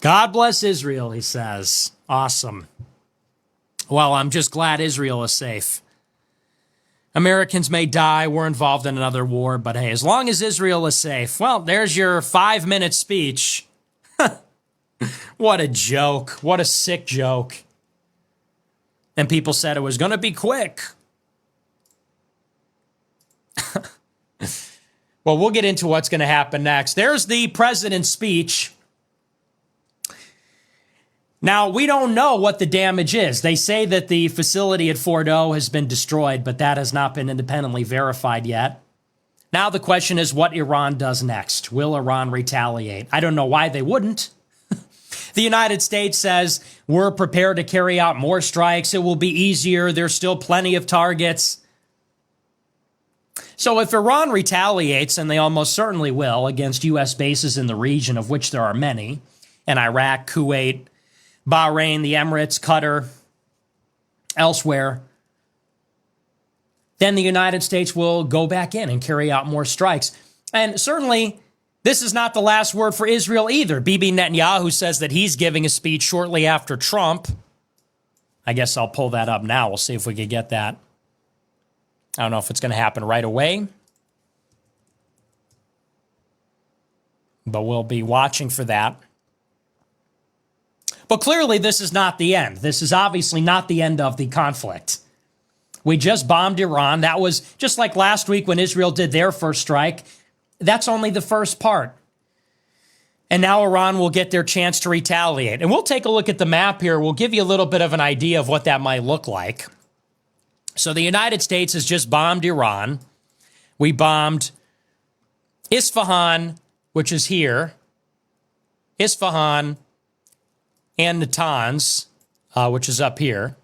B: God bless Israel, he says. Awesome. Well, I'm just glad Israel is safe. Americans may die. We're involved in another war. But hey, as long as Israel is safe, well, there's your 5-minute speech. What a joke. What a sick joke. And people said it was going to be quick. Well, we'll get into what's going to happen next. There's the president's speech. Now, we don't know what the damage is. They say that the facility at Fordo has been destroyed, but that has not been independently verified yet. Now the question is what Iran does next. Will Iran retaliate? I don't know why they wouldn't. The United States says we're prepared to carry out more strikes. It will be easier. There's still plenty of targets. So if Iran retaliates, and they almost certainly will, against U.S. bases in the region, of which there are many, in Iraq, Kuwait, Bahrain, the Emirates, Qatar, elsewhere, then the United States will go back in and carry out more strikes. And certainly, this is not the last word for Israel either. Bibi Netanyahu says that he's giving a speech shortly after Trump. I guess I'll pull that up now. We'll see if we can get that. I don't know if it's going to happen right away, but we'll be watching for that. But clearly, this is not the end. This is obviously not the end of the conflict. We just bombed Iran. That was just like last week when Israel did their first strike. That's only the first part. And now Iran will get their chance to retaliate. And we'll take a look at the map here. We'll give you a little bit of an idea of what that might look like. So the United States has just bombed Iran. We bombed Isfahan, which is here. Isfahan and Natanz, which is up here.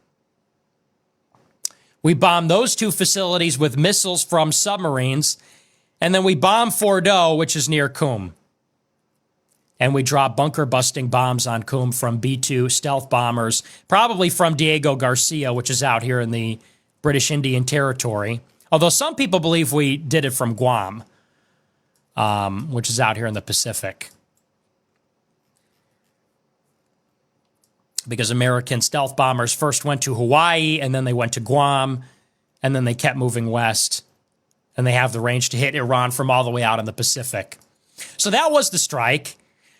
B: We bombed those 2 facilities with missiles from submarines. And then we bombed Fordo, which is near Qum. And we dropped bunker-busting bombs on Qum from B-2 stealth bombers, probably from Diego Garcia, which is out here in the British Indian Territory. Although some people believe we did it from Guam, which is out here in the Pacific. Because American stealth bombers first went to Hawaii, and then they went to Guam, and then they kept moving west. And they have the range to hit Iran from all the way out in the Pacific. So that was the strike.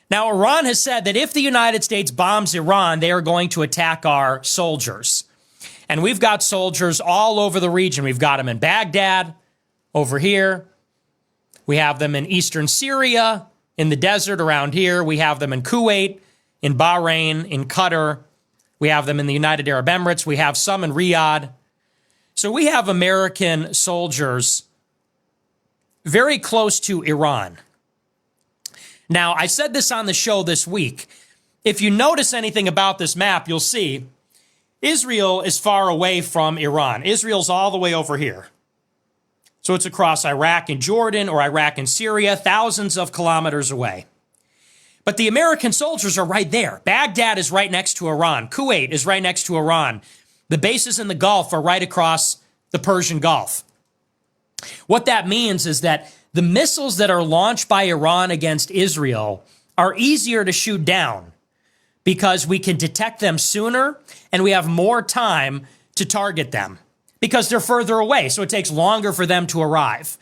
B: Now, Iran has said that if the United States bombs Iran, they are going to attack our soldiers. And we've got soldiers all over the region. We've got them in Baghdad, over here. We have them in eastern Syria, in the desert around here. We have them in Kuwait, in Bahrain, in Qatar. We have them in the United Arab Emirates. We have some in Riyadh. So we have American soldiers very close to Iran. Now, I said this on the show this week. If you notice anything about this map, you'll see Israel is far away from Iran. Israel's all the way over here. So it's across Iraq and Jordan or Iraq and Syria, thousands of kilometers away. But the American soldiers are right there. Baghdad is right next to Iran. Kuwait is right next to Iran. The bases in the Gulf are right across the Persian Gulf. What that means is that the missiles that are launched by Iran against Israel are easier to shoot down because we can detect them sooner and we have more time to target them because they're further away, so it takes longer for them to arrive.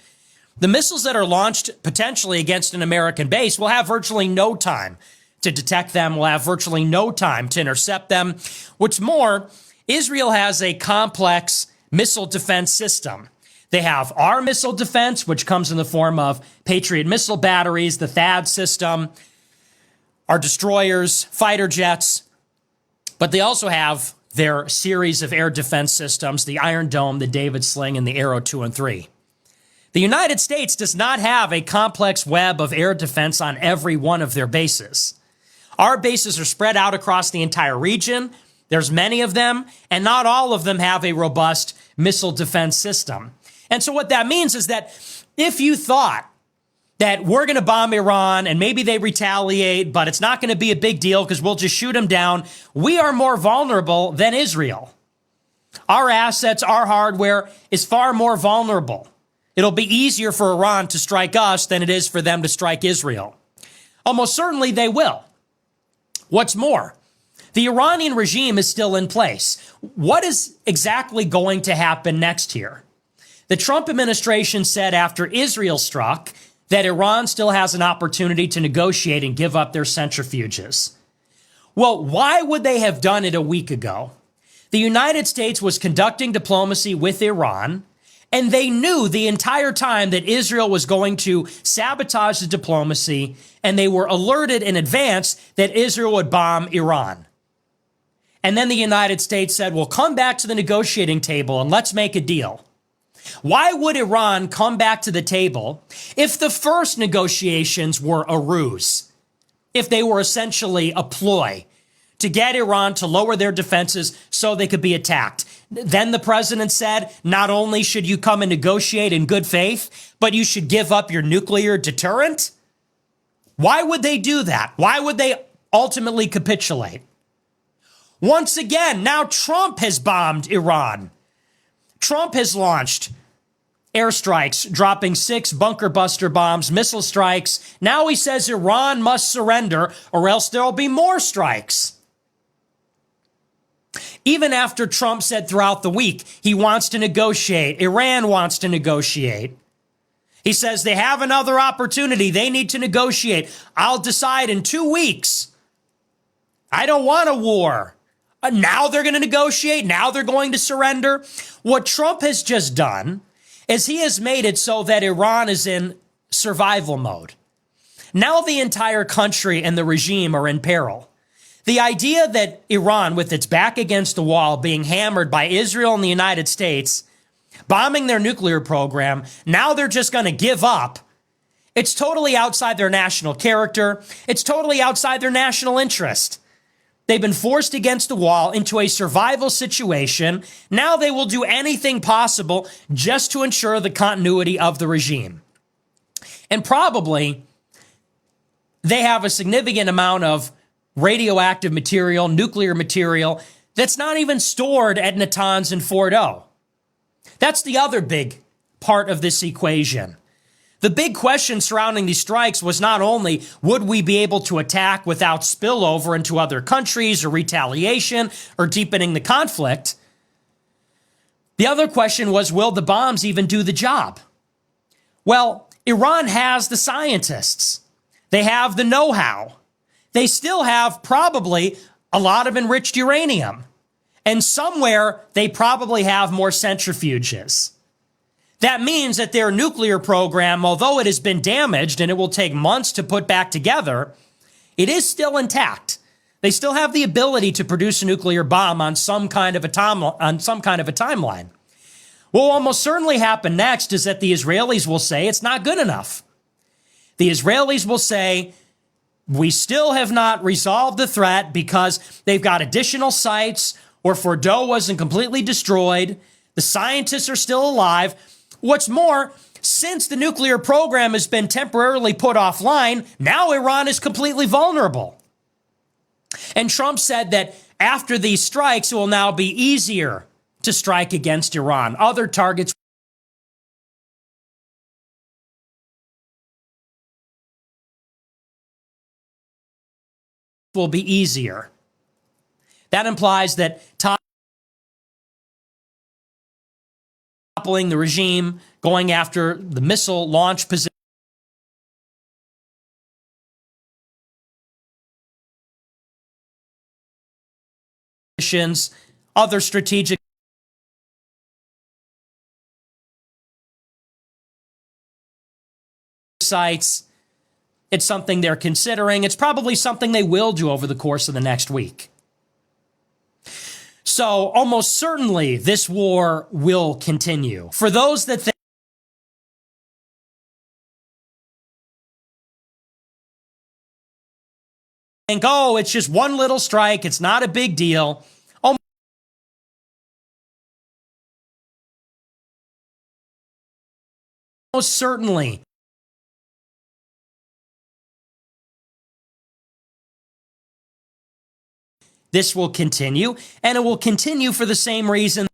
B: The missiles that are launched potentially against an American base will have virtually no time to detect them, will have virtually no time to intercept them. What's more, Israel has a complex missile defense system They have our missile defense, which comes in the form of Patriot missile batteries, the THAAD system, our destroyers, fighter jets. But they also have their series of air defense systems, the Iron Dome, the David Sling, and the Arrow 2 and 3. The United States does not have a complex web of air defense on every one of their bases. Our bases are spread out across the entire region. There's many of them, and not all of them have a robust missile defense system. And so what that means is that if you thought that we're going to bomb Iran and maybe they retaliate, but it's not going to be a big deal because we'll just shoot them down, we are more vulnerable than Israel. Our assets, our hardware is far more vulnerable. It'll be easier for Iran to strike us than it is for them to strike Israel. Almost certainly they will. What's more, the Iranian regime is still in place. What is exactly going to happen next here? The Trump administration said after Israel struck that Iran still has an opportunity to negotiate and give up their centrifuges. Well, why would they have done it a week ago? The United States was conducting diplomacy with Iran, and they knew the entire time that Israel was going to sabotage the diplomacy, and they were alerted in advance that Israel would bomb Iran. And then the United States said, well, come back to the negotiating table and let's make a deal. Why would Iran come back to the table if the first negotiations were a ruse? If they were essentially a ploy to get Iran to lower their defenses so they could be attacked? Then the president said, not only should you come and negotiate in good faith, but you should give up your nuclear deterrent? Why would they do that? Why would they ultimately capitulate? Once again, now Trump has bombed Iran. Trump has launched airstrikes, dropping 6 bunker buster bombs, missile strikes. Now he says Iran must surrender or else there'll be more strikes. Even after Trump said throughout the week he wants to negotiate, Iran wants to negotiate. He says they have another opportunity. They need to negotiate. I'll decide in 2 weeks. I don't want a war. Now they're going to negotiate. Now they're going to surrender. What Trump has just done is he has made it so that Iran is in survival mode. Now the entire country and the regime are in peril. The idea that Iran, with its back against the wall, being hammered by Israel and the United States, bombing their nuclear program, now they're just going to give up. It's totally outside their national character. It's totally outside their national interest. They've been forced against the wall into a survival situation. Now they will do anything possible just to ensure the continuity of the regime. And probably they have a significant amount of radioactive material, nuclear material, that's not even stored at Natanz and Fordo. That's the other big part of this equation. The big question surrounding these strikes was not only would we be able to attack without spillover into other countries or retaliation or deepening the conflict. The other question was, will the bombs even do the job? Well, Iran has the scientists. They have the know-how. They still have probably a lot of enriched uranium. And somewhere they probably have more centrifuges. That means that their nuclear program, although it has been damaged and it will take months to put back together, it is still intact. They still have the ability to produce a nuclear bomb on some kind of a timeline. What will almost certainly happen next is that the Israelis will say it's not good enough. The Israelis will say, we still have not resolved the threat because they've got additional sites, or Fordo wasn't completely destroyed. The scientists are still alive. What's more, since the nuclear program has been temporarily put offline, now Iran is completely vulnerable. And Trump said that after these strikes, it will now be easier to strike against Iran. Other targets will be easier. That implies that toppling the regime, going after the missile launch positions, other strategic sites. It's something they're considering. It's probably something they will do over the course of the next week. So almost certainly this war will continue. For those that think, oh, it's just one little strike, it's not a big deal. Almost certainly this will continue, and it will continue for the same reason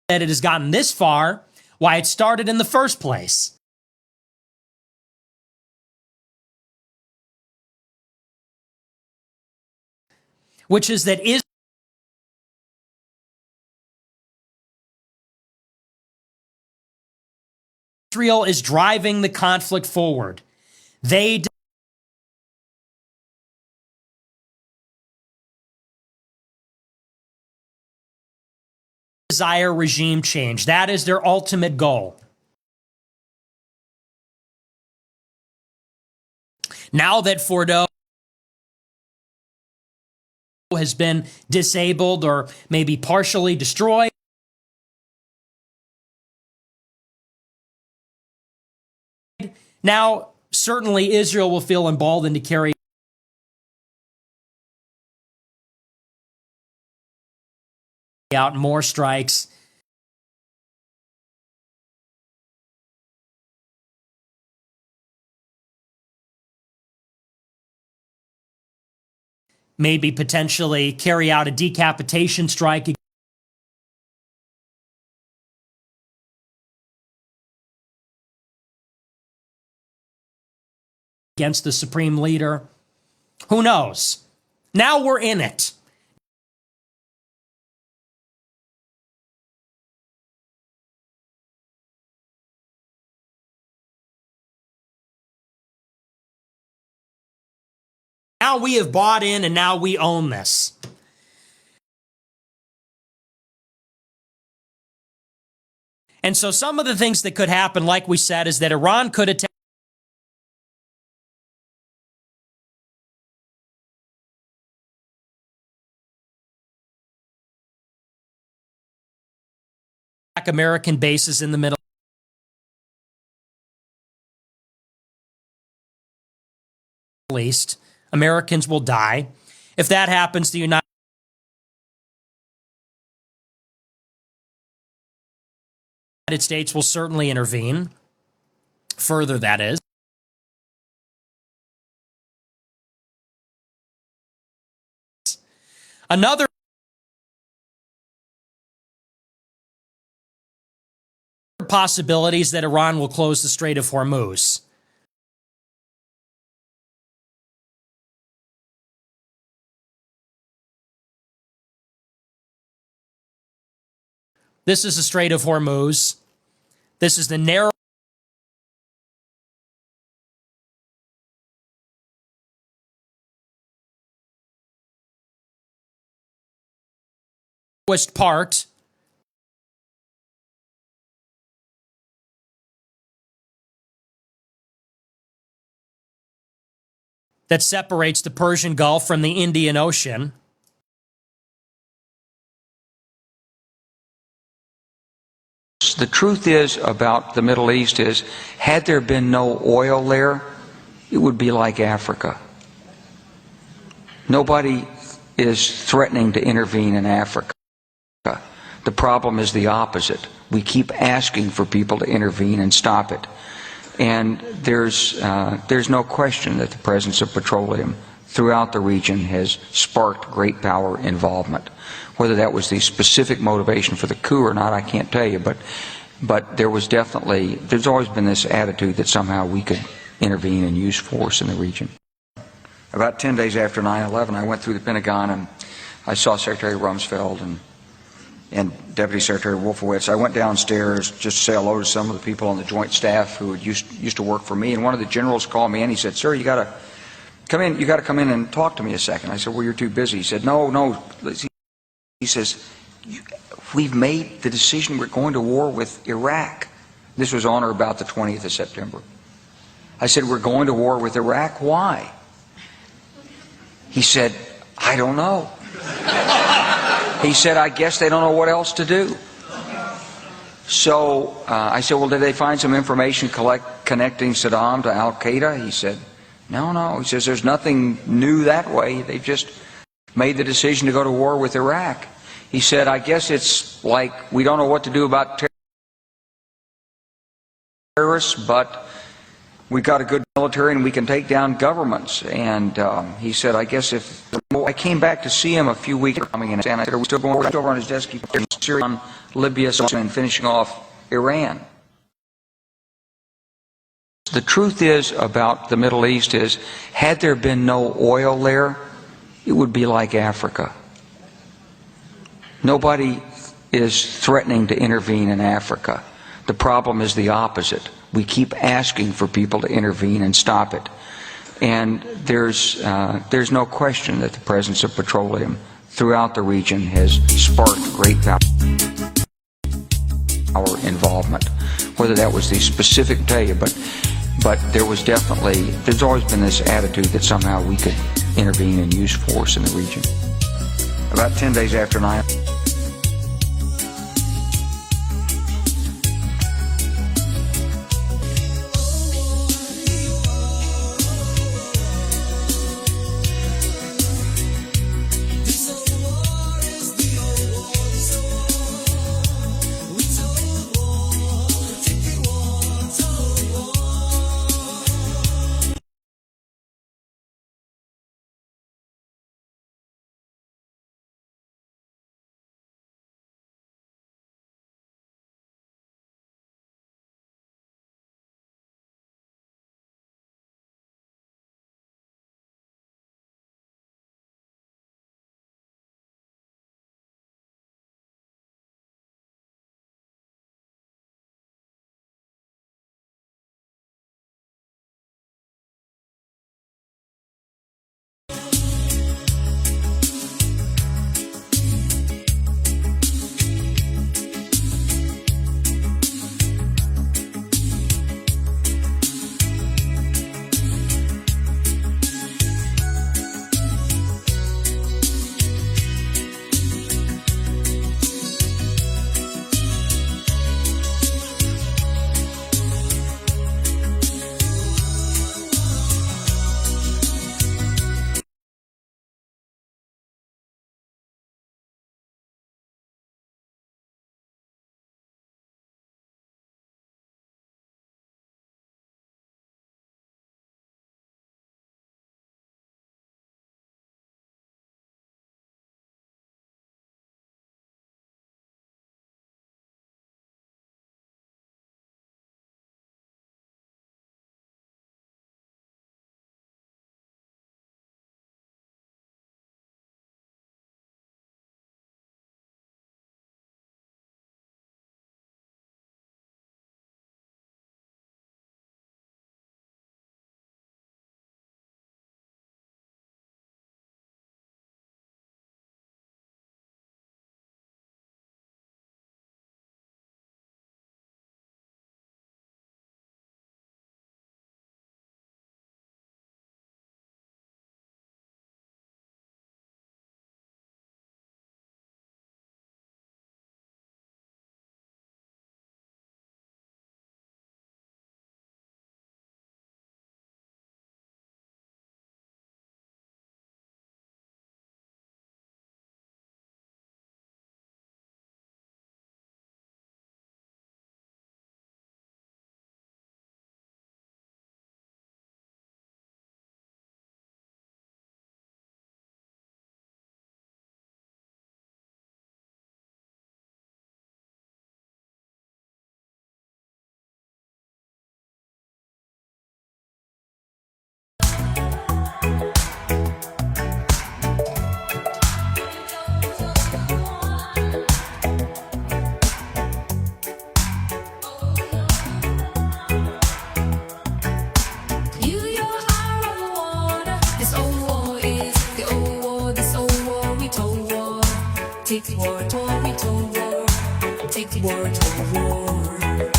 B: that it has gotten this far, why it started in the first place. Which is that Israel is driving the conflict forward. They desire regime change. That is their ultimate goal. Now that Fordo has been disabled or maybe partially destroyed, now certainly Israel will feel emboldened to carry out more strikes. Maybe potentially carry out a decapitation strike against the supreme leader. Who knows? Now we're in it. Now we have bought in and now we own this. And so some of the things that could happen, like we said, is that Iran could attack American bases in the Middle East. Americans will die. If that happens, the United States will certainly intervene. Further, that is. Another possibility is that Iran will close the Strait of Hormuz. This is the Strait of Hormuz. This is the narrowest part that separates the Persian Gulf from the Indian Ocean.
A: The truth is about the Middle East is, had there been no oil there, it would be like Africa. Nobody is threatening to intervene in Africa. The problem is the opposite. We keep asking for people to intervene and stop it. And there's no question that the presence of petroleum throughout the region has sparked great power involvement. Whether that was the specific motivation for the coup or not, I can't tell you, but there's always been this attitude that somehow we could intervene and use force in the region. About 10 days after 9/11, I went through the Pentagon and I saw Secretary Rumsfeld and Deputy Secretary Wolfowitz. I went downstairs just to say hello to some of the people on the Joint Staff who used to work for me, and one of the generals called me and he said, "Sir, you got to come in and talk to me a second." I said, "Well, you're too busy." He said, "No." He says, we've made the decision, we're going to war with Iraq. This was on or about the 20th of September. I said, we're going to war with Iraq, why? He said, I don't know. He said, I guess they don't know what else to do. So I said, well, did they find some information connecting Saddam to Al-Qaeda? He said, no. He says, there's nothing new that way. They've just made the decision to go to war with Iraq. He said, I guess it's like we don't know what to do about terrorists, but we've got a good military and we can take down governments. And he said, I guess if I came back to see him a few weeks ago, and I said, are we still going over on his desk? He's Syria, on Libya, and finishing off Iran. The truth is about the Middle East is, had there been no oil there, it would be like Africa. Nobody is threatening to intervene in Africa. The problem is the opposite. We keep asking for people to intervene and stop it. And there's no question that the presence of petroleum throughout the region has sparked great power involvement. Whether that was the specific tell you, but there's always been this attitude that somehow we could intervene and use force in the region. About 10 days after 9/11,
F: war to war.